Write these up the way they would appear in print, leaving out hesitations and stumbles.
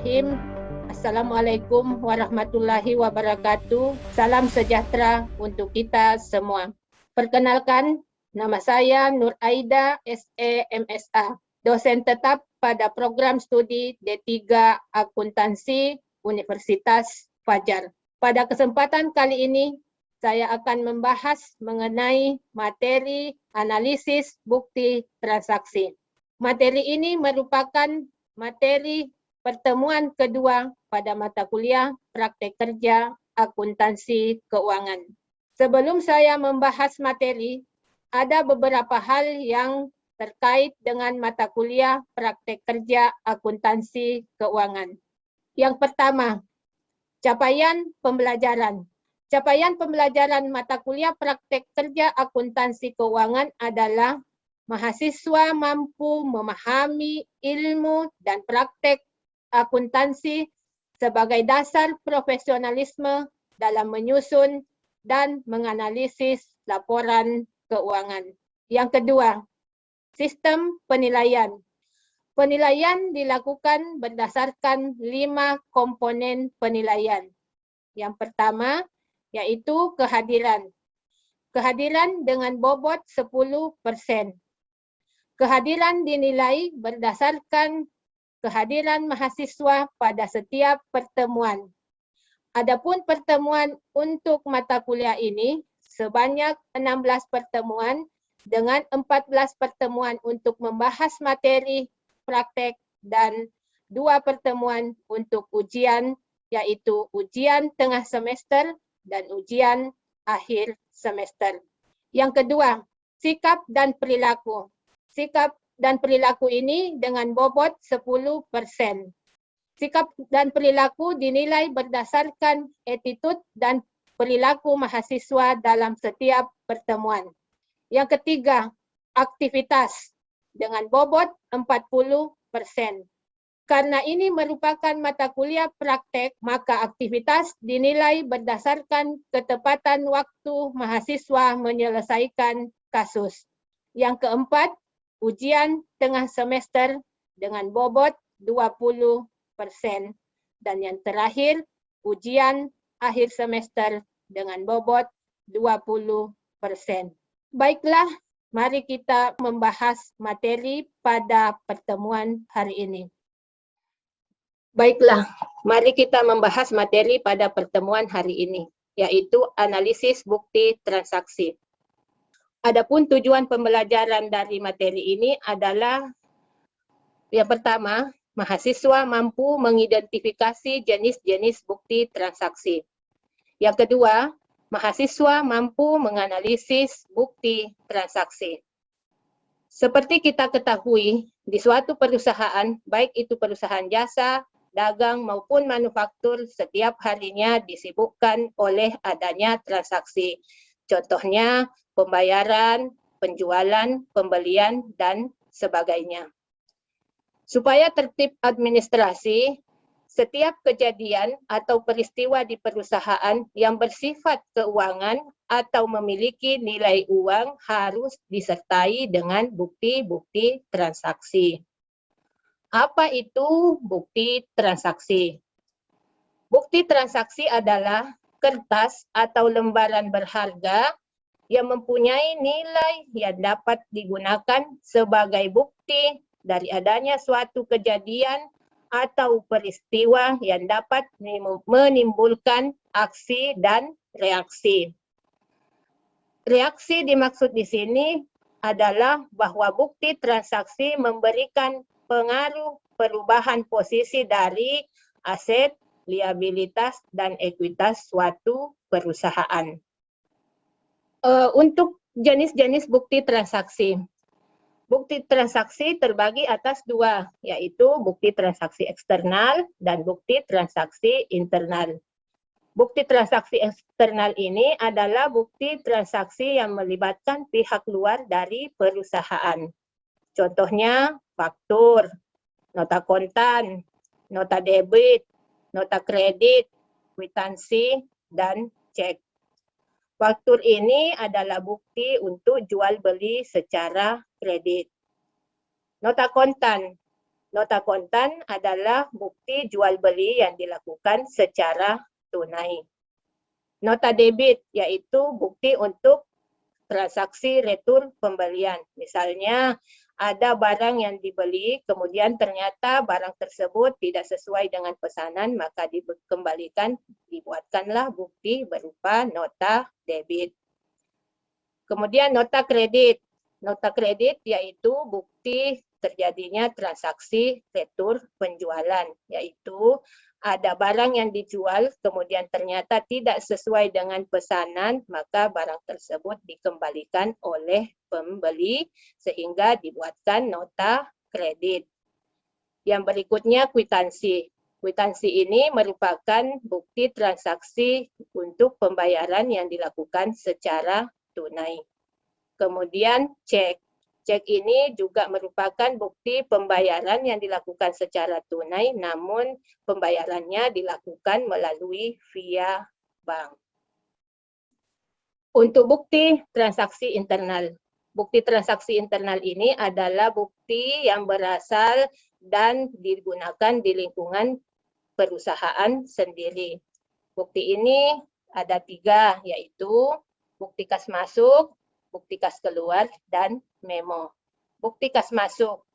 Bismillahirrahmanirrahim. Assalamualaikum warahmatullahi wabarakatuh. Salam sejahtera untuk kita semua. Perkenalkan, nama saya Nur Aida SE MSA, dosen tetap pada program studi D3 Akuntansi Universitas Fajar. Pada kesempatan kali ini, saya akan membahas mengenai materi analisis bukti transaksi. Materi ini merupakan materi pertemuan kedua pada mata kuliah praktek kerja akuntansi keuangan. Sebelum saya membahas materi, ada beberapa hal yang terkait dengan mata kuliah praktek kerja akuntansi keuangan. Yang pertama, capaian pembelajaran. Capaian pembelajaran mata kuliah praktek kerja akuntansi keuangan adalah mahasiswa mampu memahami ilmu dan praktek akuntansi sebagai dasar profesionalisme dalam menyusun dan menganalisis laporan keuangan. Yang kedua, sistem penilaian. Penilaian dilakukan berdasarkan 5 komponen penilaian. Yang pertama, yaitu kehadiran. Kehadiran dengan bobot 10%. Kehadiran dinilai berdasarkan kehadiran mahasiswa pada setiap pertemuan. Adapun pertemuan untuk mata kuliah ini sebanyak 16 pertemuan dengan 14 pertemuan untuk membahas materi praktek dan 2 pertemuan untuk ujian, yaitu ujian tengah semester dan ujian akhir semester. Yang kedua, sikap dan perilaku. Sikap dan perilaku ini dengan bobot 10%. Sikap dan perilaku dinilai berdasarkan attitude dan perilaku mahasiswa dalam setiap pertemuan. Yang ketiga, aktivitas dengan bobot 40%. Karena ini merupakan mata kuliah praktek, maka aktivitas dinilai berdasarkan ketepatan waktu mahasiswa menyelesaikan kasus. Yang keempat, ujian tengah semester dengan bobot 20%. Dan yang terakhir, ujian akhir semester dengan bobot 20%. Baiklah, mari kita membahas materi pada pertemuan hari ini. Baiklah, mari kita membahas materi pada pertemuan hari ini, yaitu analisis bukti transaksi. Adapun tujuan pembelajaran dari materi ini adalah yang pertama, mahasiswa mampu mengidentifikasi jenis-jenis bukti transaksi. Yang kedua, mahasiswa mampu menganalisis bukti transaksi. Seperti kita ketahui, di suatu perusahaan, baik itu perusahaan jasa, dagang maupun manufaktur, setiap harinya disibukkan oleh adanya transaksi. Contohnya pembayaran, penjualan, pembelian, dan sebagainya. Supaya tertib administrasi, setiap kejadian atau peristiwa di perusahaan yang bersifat keuangan atau memiliki nilai uang harus disertai dengan bukti-bukti transaksi. Apa itu bukti transaksi? Bukti transaksi adalah kertas atau lembaran berharga yang mempunyai nilai yang dapat digunakan sebagai bukti dari adanya suatu kejadian atau peristiwa yang dapat menimbulkan aksi dan reaksi. Reaksi dimaksud di sini adalah bahwa bukti transaksi memberikan pengaruh perubahan posisi dari aset, liabilitas, dan ekuitas suatu perusahaan. Untuk jenis-jenis bukti transaksi. Bukti transaksi terbagi atas 2, yaitu bukti transaksi eksternal dan bukti transaksi internal. Bukti transaksi eksternal ini adalah bukti transaksi yang melibatkan pihak luar dari perusahaan. Contohnya faktur, nota kontan, nota debit, nota kredit, kwitansi, dan cek. Faktur ini adalah bukti untuk jual beli secara kredit. Nota kontan Nota kontan adalah bukti jual beli yang dilakukan secara tunai. Nota debit yaitu bukti untuk transaksi retur pembelian. Misalnya ada barang yang dibeli, kemudian ternyata barang tersebut tidak sesuai dengan pesanan, maka dikembalikan, dibuatkanlah bukti berupa nota debit. Kemudian nota kredit. Nota kredit yaitu bukti terjadinya transaksi retur penjualan, yaitu ada barang yang dijual kemudian ternyata tidak sesuai dengan pesanan, maka barang tersebut dikembalikan oleh pembeli sehingga dibuatkan nota kredit. Yang berikutnya kwitansi. Kwitansi ini merupakan bukti transaksi untuk pembayaran yang dilakukan secara tunai. Kemudian cek. Cek ini juga merupakan bukti pembayaran yang dilakukan secara tunai, namun pembayarannya dilakukan melalui via bank. Untuk bukti transaksi internal. Bukti transaksi internal ini adalah bukti yang berasal dan digunakan di lingkungan perusahaan sendiri. Bukti ini ada 3, yaitu bukti kas masuk, bukti kas keluar, dan memo. Bukti kas masuk.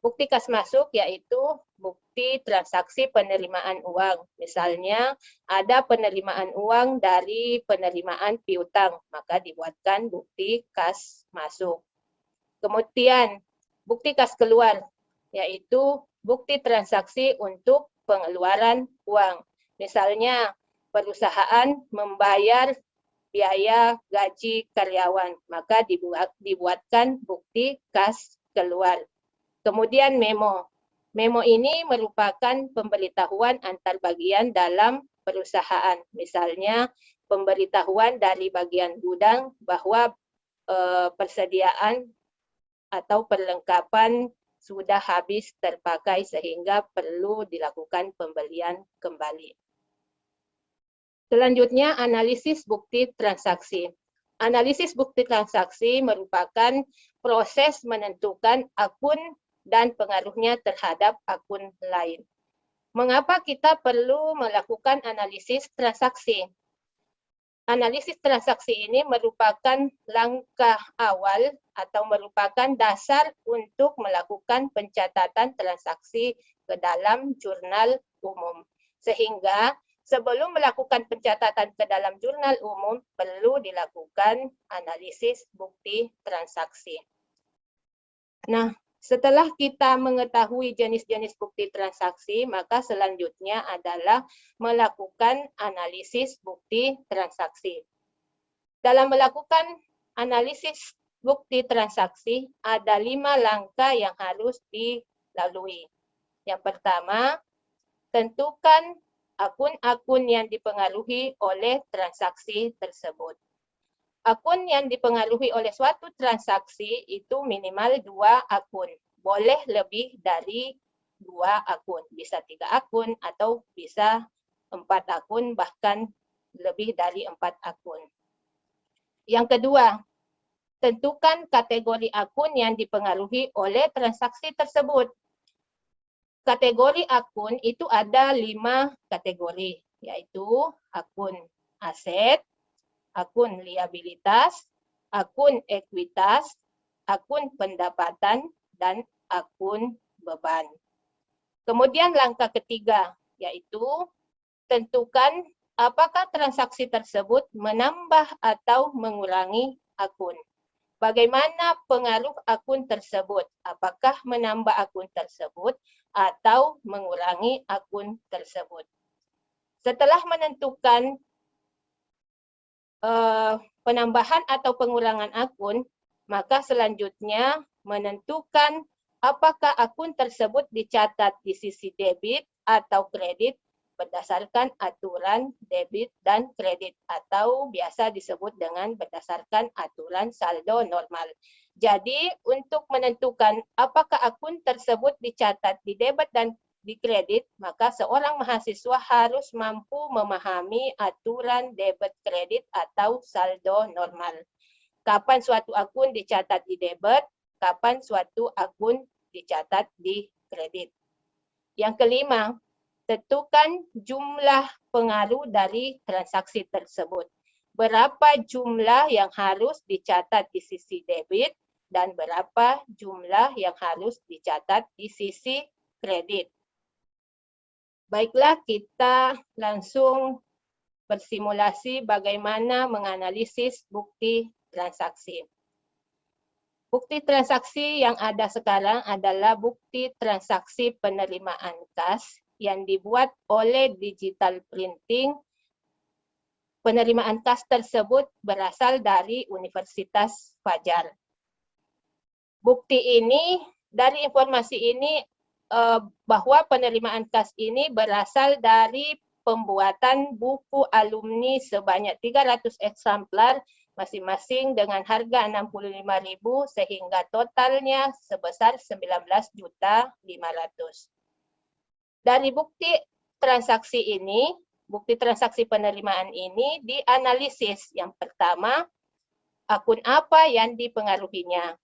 Bukti kas masuk yaitu bukti transaksi penerimaan uang. Misalnya ada penerimaan uang dari penerimaan piutang, maka dibuatkan bukti kas masuk. Kemudian bukti kas keluar yaitu bukti transaksi untuk pengeluaran uang. Misalnya perusahaan membayar biaya gaji karyawan, maka dibuatkan bukti kas keluar. Kemudian memo. Memo ini merupakan pemberitahuan antar bagian dalam perusahaan. Misalnya pemberitahuan dari bagian gudang bahwa persediaan atau perlengkapan sudah habis terpakai sehingga perlu dilakukan pembelian kembali. Selanjutnya, analisis bukti transaksi. Analisis bukti transaksi merupakan proses menentukan akun dan pengaruhnya terhadap akun lain. Mengapa kita perlu melakukan analisis transaksi? Analisis transaksi ini merupakan langkah awal atau merupakan dasar untuk melakukan pencatatan transaksi ke dalam jurnal umum. Sehingga sebelum melakukan pencatatan ke dalam jurnal umum, perlu dilakukan analisis bukti transaksi. Nah, setelah kita mengetahui jenis-jenis bukti transaksi, maka selanjutnya adalah melakukan analisis bukti transaksi. Dalam melakukan analisis bukti transaksi, ada 5 langkah yang harus dilalui. Yang pertama, tentukan akun-akun yang dipengaruhi oleh transaksi tersebut. Akun yang dipengaruhi oleh suatu transaksi itu minimal 2 akun. Boleh lebih dari 2 akun. Bisa 3 akun atau bisa 4 akun, bahkan lebih dari 4 akun. Yang kedua, tentukan kategori akun yang dipengaruhi oleh transaksi tersebut. Kategori akun itu ada 5 kategori, yaitu akun aset, akun liabilitas, akun ekuitas, akun pendapatan, dan akun beban. Kemudian langkah ketiga, yaitu tentukan apakah transaksi tersebut menambah atau mengurangi akun. Bagaimana pengaruh akun tersebut? Apakah menambah akun tersebut atau mengurangi akun tersebut? Setelah menentukan penambahan atau pengurangan akun, maka selanjutnya menentukan apakah akun tersebut dicatat di sisi debit atau kredit berdasarkan aturan debit dan kredit atau biasa disebut dengan berdasarkan aturan saldo normal. Jadi untuk menentukan apakah akun tersebut dicatat di debit dan di kredit, maka seorang mahasiswa harus mampu memahami aturan debit kredit atau saldo normal. Kapan suatu akun dicatat di debit, kapan suatu akun dicatat di kredit. Yang kelima, tentukan jumlah pengaruh dari transaksi tersebut. Berapa jumlah yang harus dicatat di sisi debit dan berapa jumlah yang harus dicatat di sisi kredit. Baiklah, kita langsung bersimulasi bagaimana menganalisis bukti transaksi. Bukti transaksi yang ada sekarang adalah bukti transaksi penerimaan kas yang dibuat oleh digital printing. Penerimaan kas tersebut berasal dari Universitas Fajar. Bukti ini, dari informasi ini, bahwa penerimaan kas ini berasal dari pembuatan buku alumni sebanyak 300 eksemplar masing-masing dengan harga 65.000 sehingga totalnya sebesar 19.500.000. Dari bukti transaksi ini, bukti transaksi penerimaan ini dianalisis. Yang pertama, akun apa yang dipengaruhinya.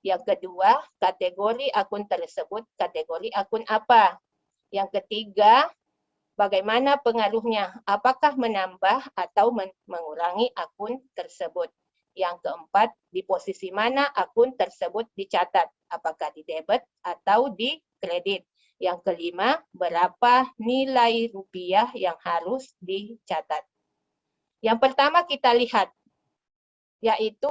Yang kedua, kategori akun tersebut, kategori akun apa. Yang ketiga, bagaimana pengaruhnya, apakah menambah atau mengurangi akun tersebut. Yang keempat, di posisi mana akun tersebut dicatat, apakah di debit atau di kredit. Yang kelima, berapa nilai rupiah yang harus dicatat. Yang pertama kita lihat, yaitu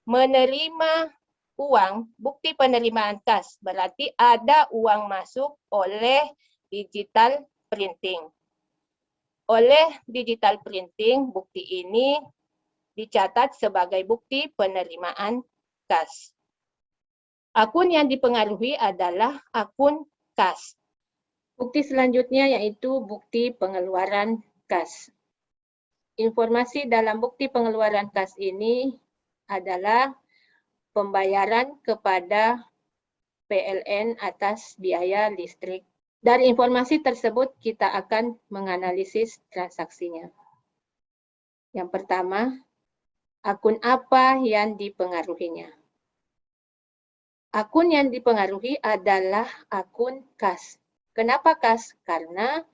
menerima uang, bukti penerimaan kas, berarti ada uang masuk oleh digital printing. Oleh digital printing, bukti ini dicatat sebagai bukti penerimaan kas. Akun yang dipengaruhi adalah akun kas. Bukti selanjutnya yaitu bukti pengeluaran kas. Informasi dalam bukti pengeluaran kas ini adalah pembayaran kepada PLN atas biaya listrik. Dari informasi tersebut kita akan menganalisis transaksinya. Yang pertama, akun apa yang dipengaruhinya? Akun yang dipengaruhi adalah akun kas. Kenapa kas? Karena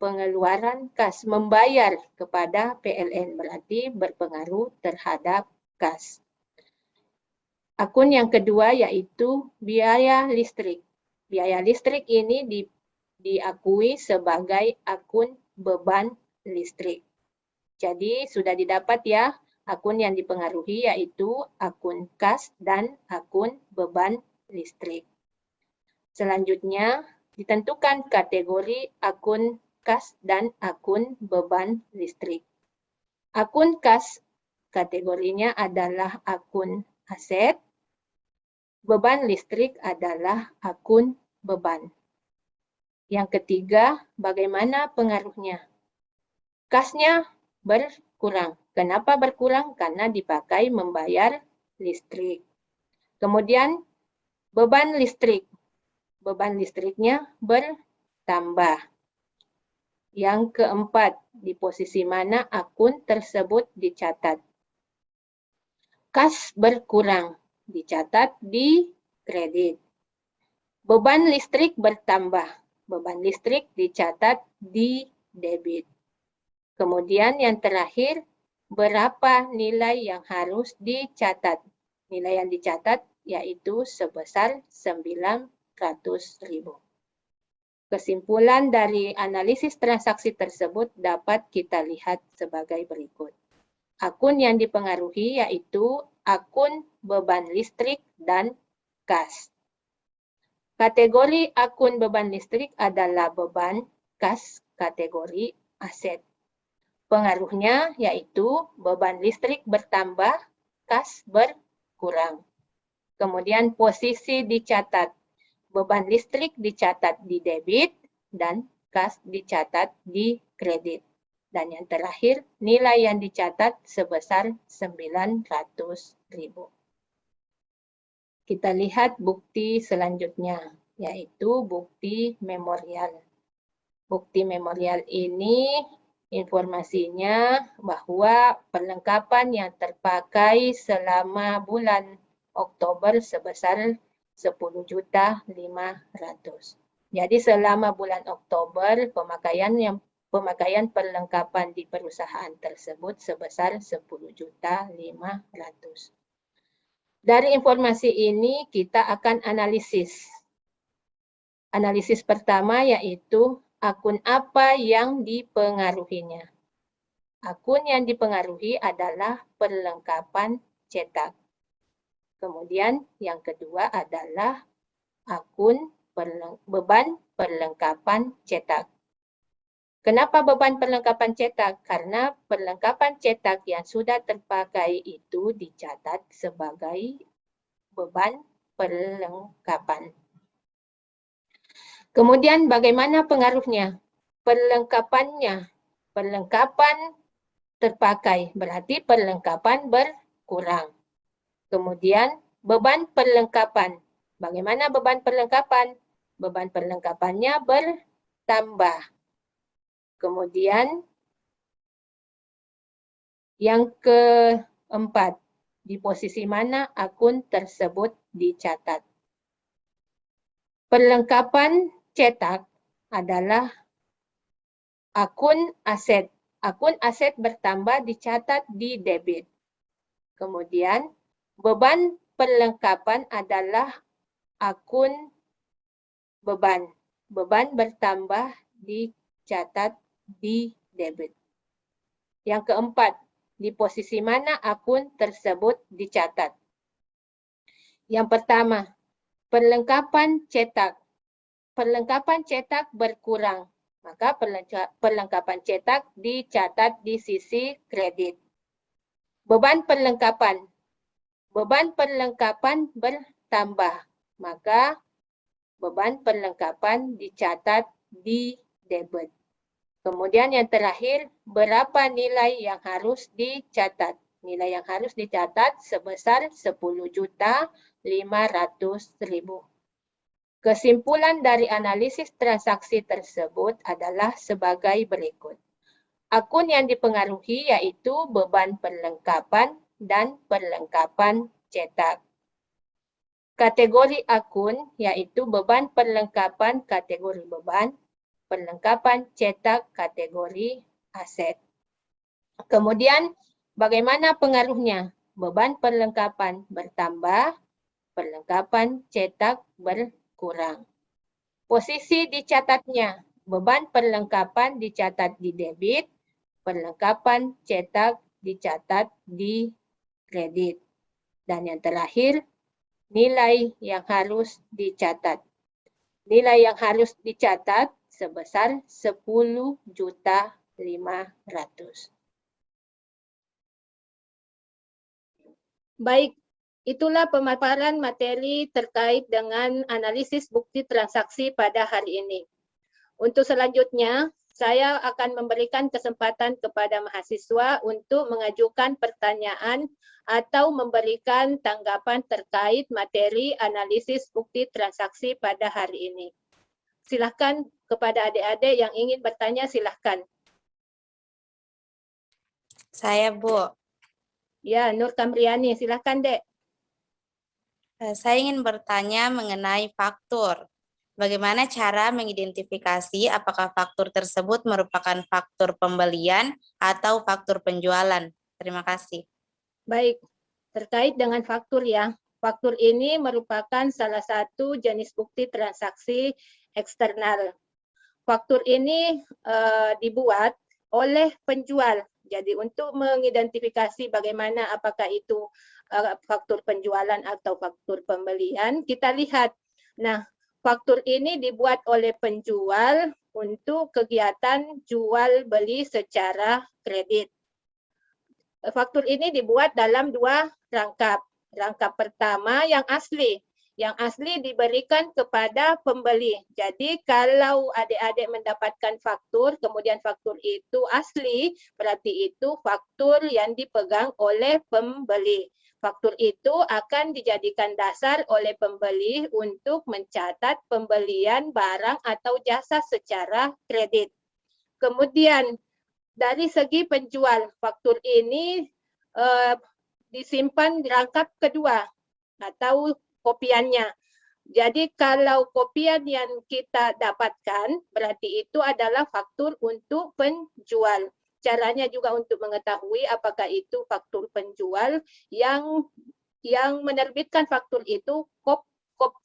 pengeluaran kas, membayar kepada PLN berarti berpengaruh terhadap kas. Akun yang kedua yaitu biaya listrik. Biaya listrik ini diakui sebagai akun beban listrik. Jadi sudah didapat ya, akun yang dipengaruhi yaitu akun kas dan akun beban listrik. Selanjutnya, ditentukan kategori akun kas dan akun beban listrik. Akun kas kategorinya adalah akun aset. Beban listrik adalah akun beban. Yang ketiga, bagaimana pengaruhnya? Kasnya berkurang. Kenapa berkurang? Karena dipakai membayar listrik. Kemudian, beban listrik. Beban listriknya bertambah. Yang keempat, di posisi mana akun tersebut dicatat? Kas berkurang. Dicatat di kredit. Beban listrik bertambah. Beban listrik dicatat di debit. Kemudian yang terakhir, berapa nilai yang harus dicatat? Nilai yang dicatat yaitu sebesar 900.000. Kesimpulan dari analisis transaksi tersebut dapat kita lihat sebagai berikut. Akun yang dipengaruhi yaitu akun beban listrik dan kas. Kategori akun beban listrik adalah beban, kas kategori aset. Pengaruhnya yaitu beban listrik bertambah, kas berkurang. Kemudian posisi dicatat. Beban listrik dicatat di debit dan kas dicatat di kredit. Dan yang terakhir, nilai yang dicatat sebesar 900.000. Kita lihat bukti selanjutnya, yaitu bukti memorial. Bukti memorial ini informasinya bahwa perlengkapan yang terpakai selama bulan Oktober sebesar 10.500.000. Jadi selama bulan Oktober pemakaian perlengkapan di perusahaan tersebut sebesar 10.500.000. Dari informasi ini kita akan analisis. Analisis pertama yaitu akun apa yang dipengaruhinya. Akun yang dipengaruhi adalah perlengkapan cetak. Kemudian yang kedua adalah akun beban perlengkapan cetak. Kenapa beban perlengkapan cetak? Karena perlengkapan cetak yang sudah terpakai itu dicatat sebagai beban perlengkapan. Kemudian bagaimana pengaruhnya? Perlengkapan terpakai, berarti perlengkapan berkurang. Kemudian beban perlengkapan. Bagaimana beban perlengkapan? Beban perlengkapannya bertambah. Kemudian yang keempat, di posisi mana akun tersebut dicatat. Perlengkapan cetak adalah akun aset. Akun aset bertambah dicatat di debit. Kemudian beban perlengkapan adalah akun beban. Beban bertambah dicatat di debit. Yang keempat, di posisi mana akun tersebut dicatat. Yang pertama, perlengkapan cetak. Perlengkapan cetak berkurang. Maka perlengkapan cetak dicatat di sisi kredit. Beban perlengkapan. Beban perlengkapan bertambah. Maka beban perlengkapan dicatat di debit. Kemudian yang terakhir, berapa nilai yang harus dicatat? Nilai yang harus dicatat sebesar 10.500.000. Kesimpulan dari analisis transaksi tersebut adalah sebagai berikut. Akun yang dipengaruhi yaitu beban perlengkapan dan perlengkapan cetak. Kategori akun yaitu beban perlengkapan kategori beban, perlengkapan cetak kategori aset. Kemudian bagaimana pengaruhnya? Beban perlengkapan bertambah, perlengkapan cetak berkurang. Posisi dicatatnya, beban perlengkapan dicatat di debit, perlengkapan cetak dicatat di kredit. Dan yang terakhir, nilai yang harus dicatat. Nilai yang harus dicatat sebesar 10.500.000. Baik, itulah pemaparan materi terkait dengan analisis bukti transaksi pada hari ini. Untuk selanjutnya, saya akan memberikan kesempatan kepada mahasiswa untuk mengajukan pertanyaan atau memberikan tanggapan terkait materi analisis bukti transaksi pada hari ini. Silakan kepada adik-adik yang ingin bertanya, silakan. Saya, Bu. Ya, Nur Kamriani, silakan, Dek. Saya ingin bertanya mengenai faktur. Bagaimana cara mengidentifikasi apakah faktur tersebut merupakan faktur pembelian atau faktur penjualan? Terima kasih. Baik, terkait dengan faktur ya. Faktur ini merupakan salah satu jenis bukti transaksi eksternal. Faktur ini dibuat oleh penjual. Jadi untuk mengidentifikasi bagaimana apakah itu faktur penjualan atau faktur pembelian, kita lihat. Nah, faktur ini dibuat oleh penjual untuk kegiatan jual beli secara kredit. Faktur ini dibuat dalam dua rangkap. Rangkap pertama yang asli. Yang asli diberikan kepada pembeli. Jadi kalau adik-adik mendapatkan faktur, kemudian faktur itu asli, berarti itu faktur yang dipegang oleh pembeli. Faktur itu akan dijadikan dasar oleh pembeli untuk mencatat pembelian barang atau jasa secara kredit. Kemudian dari segi penjual, faktur ini disimpan di rangkap kedua atau kopiannya. Jadi kalau kopian yang kita dapatkan berarti itu adalah faktur untuk penjual. Caranya juga untuk mengetahui apakah itu faktur penjual yang menerbitkan faktur itu kop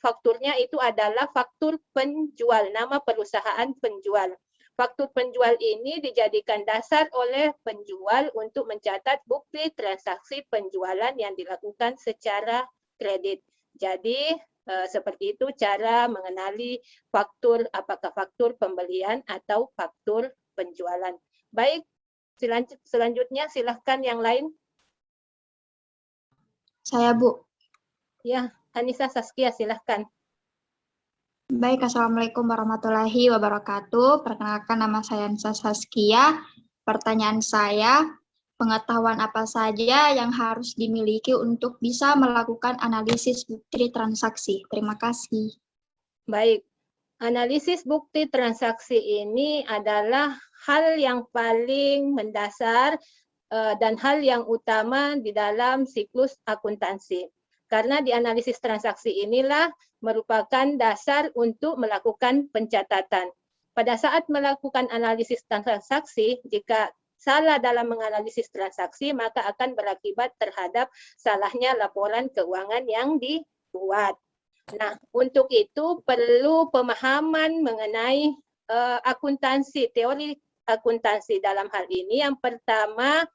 fakturnya itu adalah faktur penjual, nama perusahaan penjual. Faktur penjual ini dijadikan dasar oleh penjual untuk mencatat bukti transaksi penjualan yang dilakukan secara kredit. Jadi seperti itu cara mengenali faktur, apakah faktur pembelian atau faktur penjualan. Baik, selanjutnya silahkan yang lain. Saya, Bu. Ya, Anissa Saskia silahkan. Baik, Assalamualaikum warahmatullahi wabarakatuh. Perkenalkan, nama saya Anissa Saskia. Pertanyaan saya, pengetahuan apa saja yang harus dimiliki untuk bisa melakukan analisis bukti transaksi? Terima kasih. Baik, analisis bukti transaksi ini adalah hal yang paling mendasar dan hal yang utama di dalam siklus akuntansi. Karena di analisis transaksi inilah merupakan dasar untuk melakukan pencatatan. Pada saat melakukan analisis transaksi, jika salah dalam menganalisis transaksi, maka akan berakibat terhadap salahnya laporan keuangan yang dibuat. Nah, untuk itu perlu pemahaman mengenai akuntansi, teori akuntansi dalam hal ini. Yang pertama,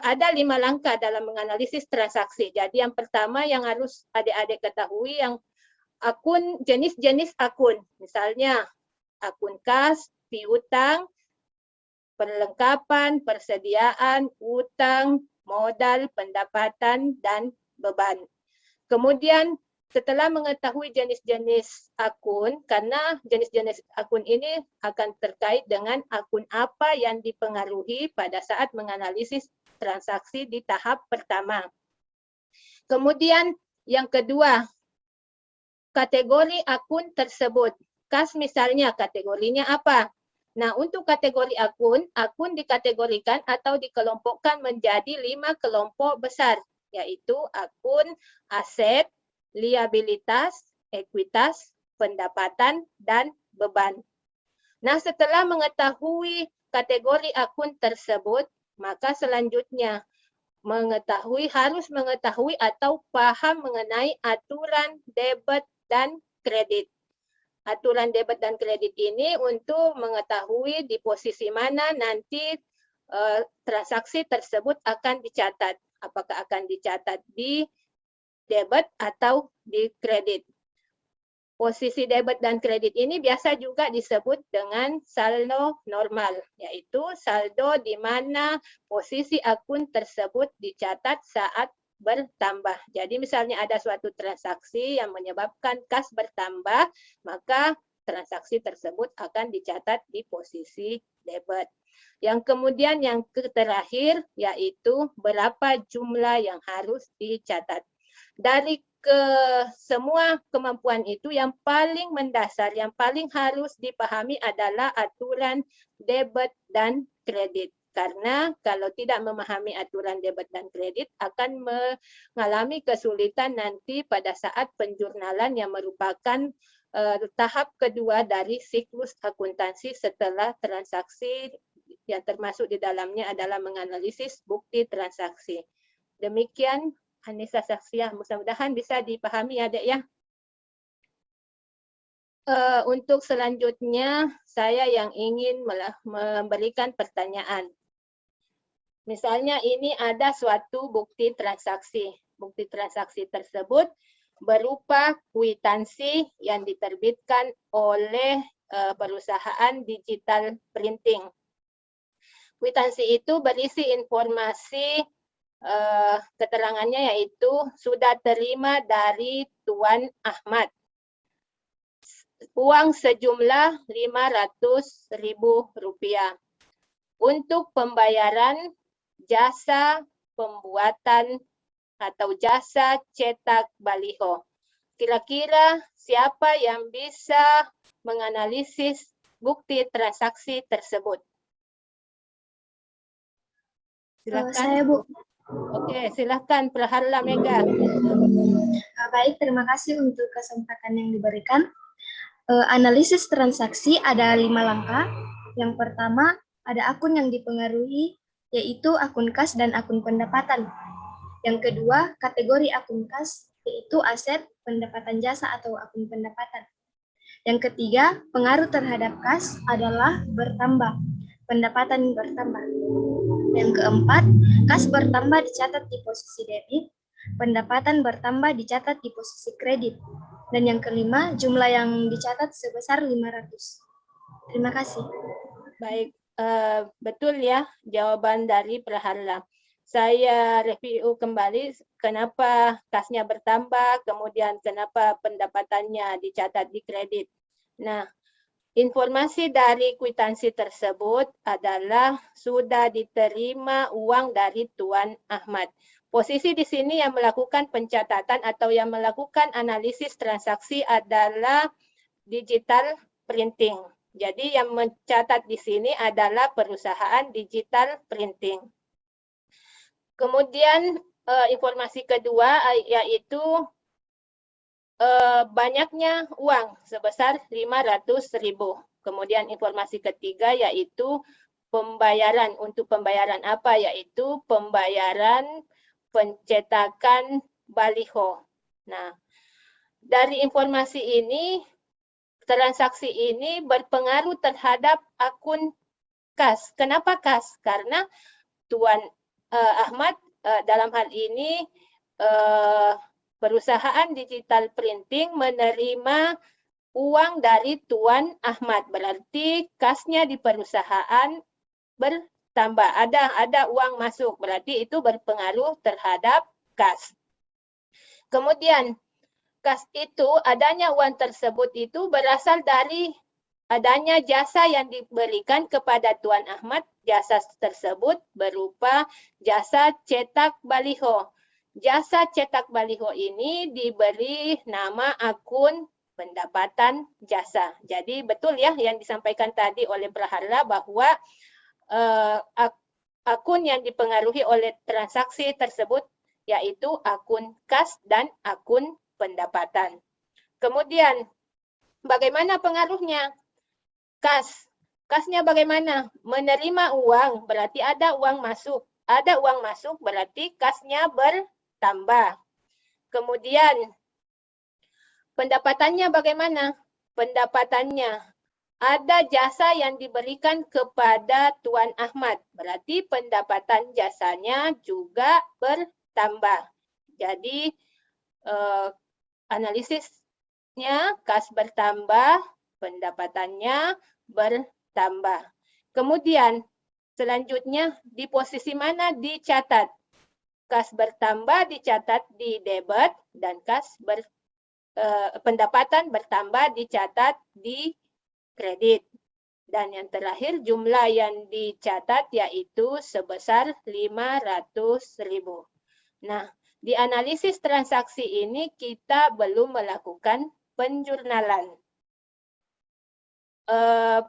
ada 5 langkah dalam menganalisis transaksi. Jadi yang pertama yang harus adik-adik ketahui yang akun, jenis-jenis akun. Misalnya akun kas, piutang, perlengkapan, persediaan, utang, modal, pendapatan, dan beban. Kemudian setelah mengetahui jenis-jenis akun, karena jenis-jenis akun ini akan terkait dengan akun apa yang dipengaruhi pada saat menganalisis transaksi di tahap pertama. Kemudian yang kedua, kategori akun tersebut. Kas misalnya kategorinya apa? Nah, untuk kategori akun, akun dikategorikan atau dikelompokkan menjadi 5 kelompok besar, yaitu akun aset, liabilitas, ekuitas, pendapatan, dan beban. Nah, setelah mengetahui kategori akun tersebut, maka selanjutnya harus mengetahui atau paham mengenai aturan debit dan kredit. Aturan debit dan kredit ini untuk mengetahui di posisi mana nanti transaksi tersebut akan dicatat. Apakah akan dicatat di debit atau di kredit. Posisi debit dan kredit ini biasa juga disebut dengan saldo normal, yaitu saldo di mana posisi akun tersebut dicatat saat bertambah. Jadi misalnya ada suatu transaksi yang menyebabkan kas bertambah, maka transaksi tersebut akan dicatat di posisi debit. Yang kemudian yang terakhir yaitu berapa jumlah yang harus dicatat. Dari semua kemampuan itu yang paling mendasar, yang paling harus dipahami adalah aturan debit dan kredit. Karena kalau tidak memahami aturan debit dan kredit akan mengalami kesulitan nanti pada saat penjurnalan yang merupakan tahap kedua dari siklus akuntansi setelah transaksi yang termasuk di dalamnya adalah menganalisis bukti transaksi. Demikian Anissa Saskia, mudah-mudahan bisa dipahami ya Dek ya. Untuk selanjutnya saya yang ingin memberikan pertanyaan. Misalnya ini ada suatu bukti transaksi. Bukti transaksi tersebut berupa kwitansi yang diterbitkan oleh perusahaan digital printing. Kwitansi itu berisi informasi keterangannya yaitu sudah terima dari Tuan Ahmad uang sejumlah Rp500.000 untuk pembayaran jasa pembuatan atau jasa cetak baliho. Kira-kira siapa yang bisa menganalisis bukti transaksi tersebut? Silakan. Saya, Bu. Oke, silahkan Praharla Mega. Baik, terima kasih untuk kesempatan yang diberikan. Analisis transaksi ada 5 langkah. Yang pertama, ada akun yang dipengaruhi, yaitu akun kas dan akun pendapatan. Yang kedua, kategori akun kas, yaitu aset, pendapatan jasa atau akun pendapatan. Yang ketiga, pengaruh terhadap kas adalah bertambah, pendapatan bertambah. Yang keempat, kas bertambah dicatat di posisi debit, pendapatan bertambah dicatat di posisi kredit. Dan yang kelima, jumlah yang dicatat sebesar 500. Terima kasih. Baik, betul ya jawaban dari Praharla. Saya review kembali kenapa kasnya bertambah, kemudian kenapa pendapatannya dicatat di kredit. Nah, informasi dari kwitansi tersebut adalah sudah diterima uang dari Tuan Ahmad. Posisi di sini yang melakukan pencatatan atau yang melakukan analisis transaksi adalah digital printing. Jadi yang mencatat di sini adalah perusahaan digital printing. Kemudian informasi kedua yaitu banyaknya uang sebesar 500.000. Kemudian informasi ketiga yaitu pembayaran. Untuk pembayaran apa? Yaitu pembayaran pencetakan baliho. Nah, dari informasi ini, transaksi ini berpengaruh terhadap akun kas. Kenapa kas? Karena Tuan Ahmad dalam hal ini perusahaan digital printing menerima uang dari Tuan Ahmad. Berarti kasnya di perusahaan bertambah. Ada uang masuk. Berarti itu berpengaruh terhadap kas. Kemudian kas itu, adanya uang tersebut itu berasal dari adanya jasa yang diberikan kepada Tuan Ahmad. Jasa tersebut berupa jasa cetak baliho. Jasa cetak baliho ini diberi nama akun pendapatan jasa. Jadi betul ya yang disampaikan tadi oleh Praharla bahwa akun yang dipengaruhi oleh transaksi tersebut yaitu akun kas dan akun pendapatan. Kemudian bagaimana pengaruhnya? Kasnya bagaimana? Menerima uang berarti ada uang masuk. Ada uang masuk berarti kasnya bertambah. Kemudian pendapatannya bagaimana? Pendapatannya ada jasa yang diberikan kepada Tuan Ahmad. Berarti pendapatan jasanya juga bertambah. Jadi analisisnya kas bertambah, pendapatannya bertambah. Kemudian selanjutnya di posisi mana dicatat? Kas bertambah dicatat di debit dan pendapatan bertambah dicatat di kredit. Dan yang terakhir jumlah yang dicatat yaitu sebesar 500.000. Nah, di analisis transaksi ini kita belum melakukan penjurnalan.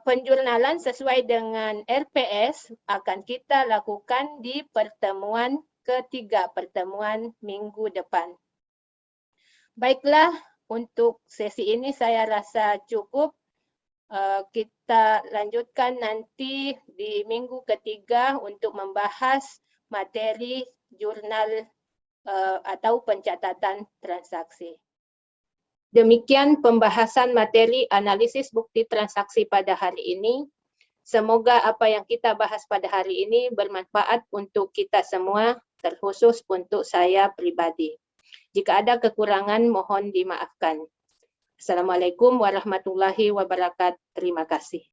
Penjurnalan sesuai dengan RPS akan kita lakukan di pertemuan ketiga, pertemuan minggu depan. Baiklah, untuk sesi ini saya rasa cukup. Kita lanjutkan nanti di minggu ketiga untuk membahas materi jurnal atau pencatatan transaksi. Demikian pembahasan materi analisis bukti transaksi pada hari ini. Semoga apa yang kita bahas pada hari ini bermanfaat untuk kita semua, terkhusus untuk saya pribadi. Jika ada kekurangan, mohon dimaafkan. Assalamualaikum warahmatullahi wabarakatuh. Terima kasih.